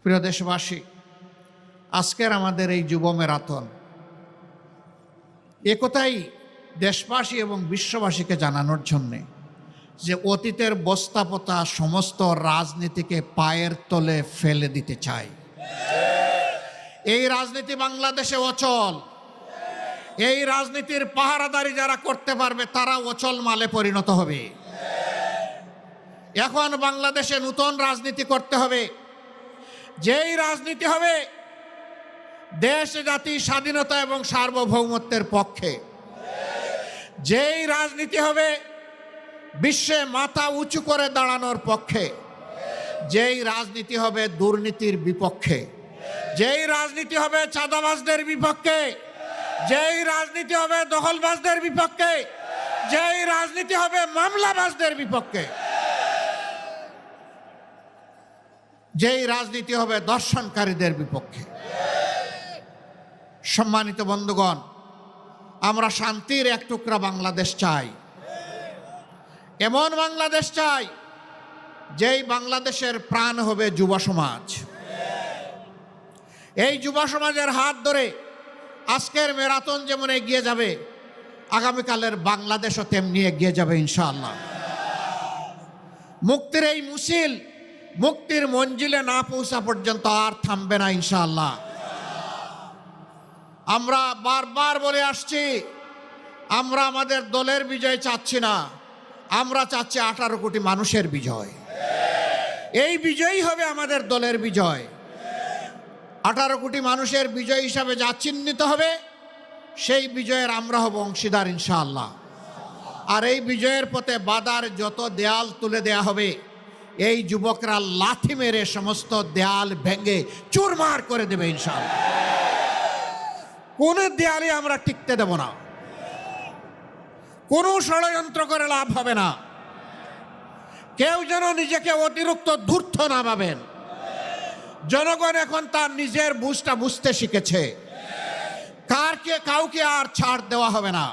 প্রিয় দেশবাসী, আজকের আমাদের এই যুব ম্যারাথন একথাই দেশবাসী এবং বিশ্ববাসীকে জানানোর জন্যে যে অতীতের বস্তাপতা সমস্ত রাজনীতিকে পায়ের তলে ফেলে দিতে চাই। এই রাজনীতি বাংলাদেশে অচল। এই রাজনীতির পাহারাদারি যারা করতে পারবে তারা অচল মালে পরিণত হবে। এখন বাংলাদেশে নতুন রাজনীতি করতে হবে, যেই রাজনীতি হবে দেশ জাতি স্বাধীনতা এবং সার্বভৌমত্বের পক্ষে, যেই রাজনীতি হবে বিশ্বে মাথা উঁচু করে দাঁড়ানোর পক্ষে, যেই রাজনীতি হবে দুর্নীতির বিপক্ষে, যেই রাজনীতি হবে চাঁদাবাজদের বিপক্ষে, যেই রাজনীতি হবে দখলবাজদের বিপক্ষে, যেই রাজনীতি হবে মামলাবাজদের বিপক্ষে, যেই রাজনীতি হবে দর্শনকারীদের বিপক্ষে। সম্মানিত বন্ধুগণ, আমরা শান্তির এক টুকরা বাংলাদেশ চাই। এমন বাংলাদেশ চাই যেই বাংলাদেশের প্রাণ হবে যুব সমাজ। এই যুব সমাজের হাত ধরে আজকের ম্যারাথন যেমন এগিয়ে যাবে, আগামীকালের বাংলাদেশও তেমনি এগিয়ে যাবে ইনশাআল্লাহ। মুক্তির এই মুসিল মুক্তির মঞ্জিলে না পৌঁছা পর্যন্ত আর থামবে না ইনশাআল্লাহ। আমরা বারবার বলে আসছি, আমরা আমাদের দলের বিজয় চাচ্ছি না, আমরা চাচ্ছি 18 কোটি মানুষের বিজয়। এই বিজয়ই হবে আমাদের দলের বিজয়। 18 কোটি মানুষের বিজয় হিসাবে যা চিহ্নিত হবে সেই বিজয়ের আমরা হব অংশীদার ইনশাআল্লাহ। আর এই বিজয়ের পথে বাধার যত দেয়াল তুলে দেয়া হবে, এই যুবকরা লাথি মেরে সমস্ত দেয়াল ভেঙে চুরমার করে দেবে ইনশাআল্লাহ। কোন দেয়ালে আমরা টিকতে দেব না, কোনো ষড়যন্ত্র করে লাভ হবে না। কেউ যেন নিজেকে অতিরিক্ত ধূর্ত না ভাবেন। জনগণ এখন তার নিজের বুঝটা বুঝতে শিখেছে, কাউকে আর ছাড় দেওয়া হবে না।